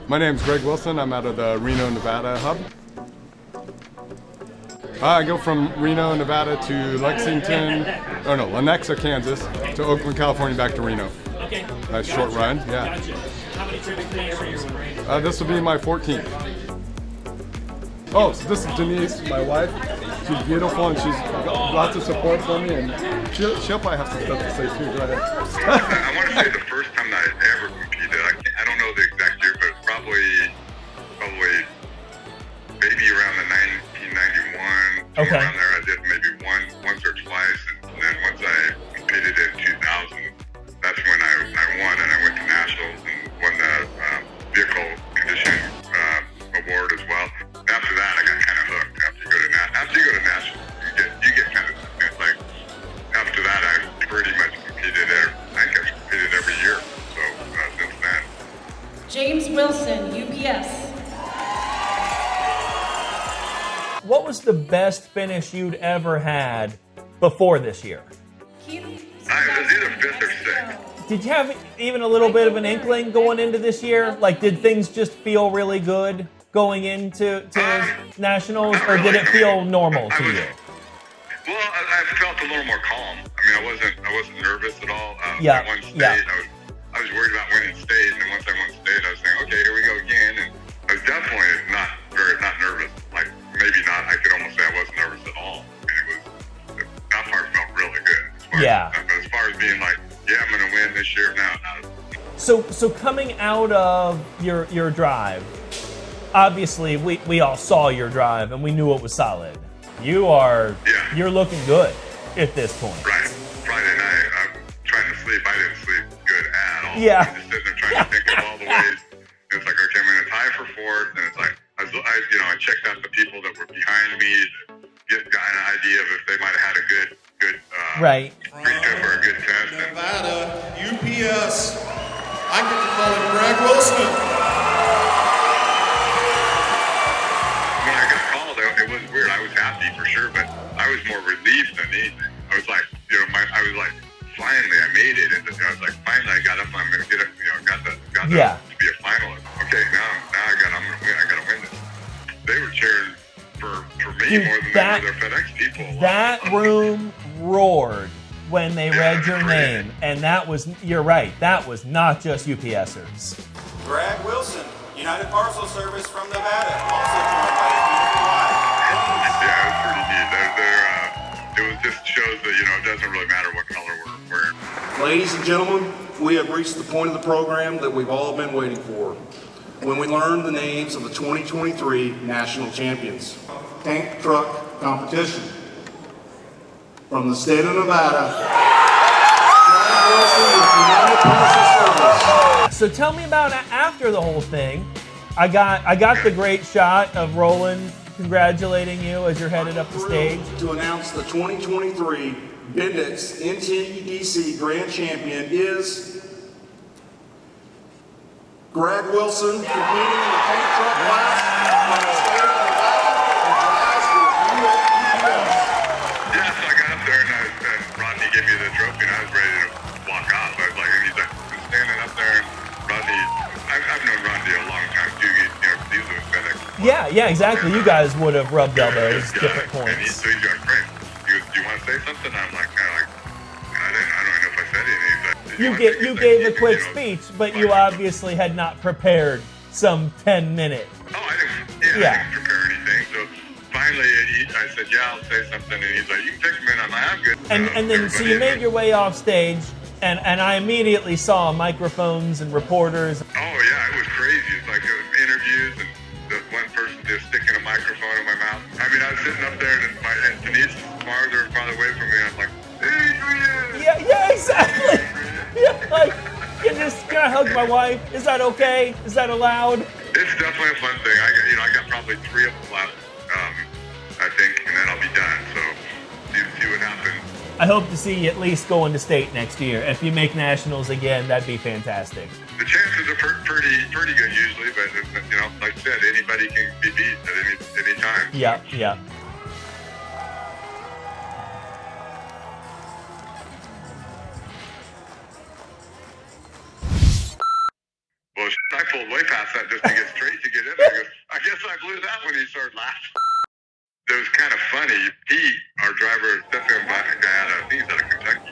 My name's Gragg Wilson. I'm out of the Reno, Nevada hub. I go from Reno, Nevada to Lexington, Lenexa, Kansas, to Oakland, California, back to Reno. Okay. Nice short run, yeah. Gotcha. How many trips today are you? This will be my 14th. Oh, so this is Denise, my wife. She's beautiful and she's got lots of support for me, and she'll probably have some stuff to say too. Go ahead. I want to say the first time that I ever competed, I don't know the exact year, but probably maybe around the 1991. Okay. Around there, I did maybe once or twice, and then once I competed in 2000, that's when I won, and I went to nationals and won the vehicle conditioning award as well. And after that, I got kind of hooked. After you go to nationals, you get kind of, it's like, after that, I pretty much competed every year. So since then. James Wilson, UPS. What was the best finish you'd ever had before this year? It was either fifth or sixth. Did you have even a little bit of an inkling going into this year? Like, did things just feel really good going into nationals, or did it feel normal to you? Well, I felt a little more calm. I mean, I wasn't nervous at all. Yeah. I won state. I was worried about winning state, and then once I won state, I was saying, okay, here we go again. And I was definitely not nervous. Like, maybe not. I could almost say I wasn't nervous at all. I mean, that part felt really good. As far as being like, yeah, I'm going to win this year. No. So coming out of your drive, obviously we all saw your drive and we knew it was solid. You're looking good at this point. Right. Friday night, I'm trying to sleep. I didn't sleep good at all. Yeah. I just sitting there trying to think of all the ways. It's like, okay, I'm going to tie for fourth, and it's like, I checked out the people that were behind me to got an idea of if they might have had a good right. pre-trip or a good test. Nevada, UPS. I get to call him Gragg Wilson. When I got called, it was weird. I was happy for sure, but I was more relieved than anything. I was like, finally I made it. And I was like, finally I got up. I'm going to get up. Got to be a finalist. Okay, now I'm going to win. I got to win this. They were cheering for me more than they were their FedEx people. That room roared when they read your name, and you're right, that was not just UPSers. Gragg Wilson, United Parcel Service from Nevada, also joined by APY. Yeah, it was pretty neat. It just shows that, it doesn't really matter what color we're wearing. Ladies and gentlemen, we have reached the point of the program that we've all been waiting for, when we learn the names of the 2023 national champions. Tank truck competition. From the state of Nevada, Gragg Wilson with United Parcel Service. So tell me about after the whole thing. I got the great shot of Roland congratulating you as you're headed up the stage. To announce the 2023 Bendix NTDC Grand Champion is Gragg Wilson, competing in the tank truck class from the state of Nevada and drives for UPS. Yeah, so I got up there and Rodney gave me the trophy and I was ready to walk off. I was like, and he's like, I'm standing up there and Rodney, I've known Rodney a long time too. He was with FedEx. Yeah, exactly. You guys would have rubbed elbows different And points. so he's like, Frank, do you want to say something? I'm like, I don't even know if I said anything. You gave a quick speech, but you obviously had not prepared some 10 minutes. Oh, I didn't prepare anything. So finally, I said, yeah, I'll say something. And he's like, you can take a minute. I'm like, I'm good. And then, so you made your way off stage, and I immediately saw microphones and reporters. Oh, yeah, it was crazy. It's like it was interviews and the one person just sticking a microphone in my mouth. I mean, I was sitting up there and Denise was farther away from me. I'm like, hey, Yeah, exactly. Yeah, like, can I hug my wife? Is that okay? Is that allowed? It's definitely a fun thing. I got probably 3 of them left, I think, and then I'll be done. So see what happens. I hope to see you at least going to state next year. If you make nationals again, that'd be fantastic. The chances are pretty good usually, but like I said, anybody can be beat at any time. Yeah. Well, I pulled way past that just to get straight to get in there. He goes, I guess I blew that when he started laughing. It was kind of funny. Our driver, definitely a guy I think he's out of Kentucky.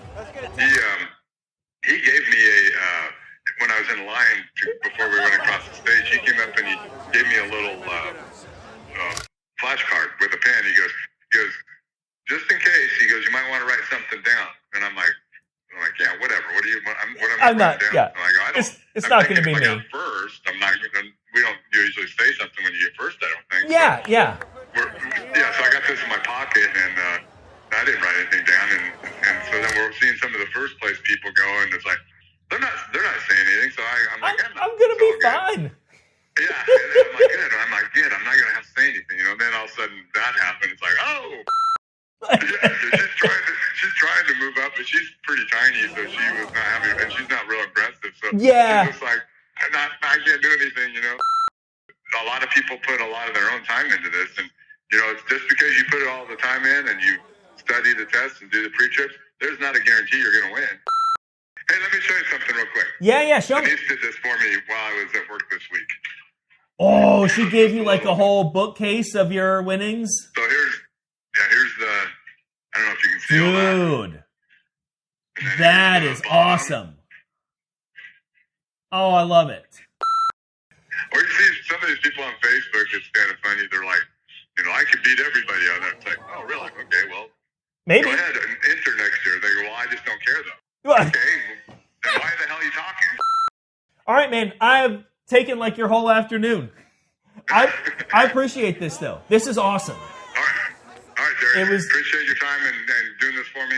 He gave me when I was in line before we went across the stage, he came up and he gave me a little flashcard with a pen. He goes, just in case, he goes, you might want to write something down. And I'm like, yeah, whatever. What am I not, down? yeah. I go, it's not going to be if me. I got first, I'm not going to, we don't usually say something when you get first, I don't think. Yeah, so yeah. So I got this in my pocket, and I didn't write anything down. And so then we're seeing some of the first place people go, and it's like, they're not saying anything. So I'm like, I'm going to be fine. Yeah, and I'm like, good. I'm like, good. I'm not going to have to say anything, you know. And then all of a sudden that happened. It's like, oh. Yeah, so she's trying to move up, but she's pretty tiny, so she was not having, and she's not real aggressive. So yeah, she's just like, I can't do anything, you know. A lot of people put a lot of their own time into this, and you know, it's just because you put all the time in and you study the tests and do the pre-trips, there's not a guarantee you're going to win. Hey, let me show you something real quick. Yeah, show me. Denise did this for me while I was at work this week. Oh, she gave you like a whole bookcase of your winnings? So here's the, I don't know if you can see all that. Dude, that is awesome. Oh, I love it. Or you see some of these people on Facebook, it's kind of funny. They're like, you know, I could beat everybody on that. It's like, oh, really? Okay, well, maybe. Go ahead and enter next year. They go, well, I just don't care, though. Okay, well, then why the hell are you talking? All right, man. I've taken like your whole afternoon. I appreciate this, though. This is awesome. All right, Darius. Appreciate your time and doing this for me.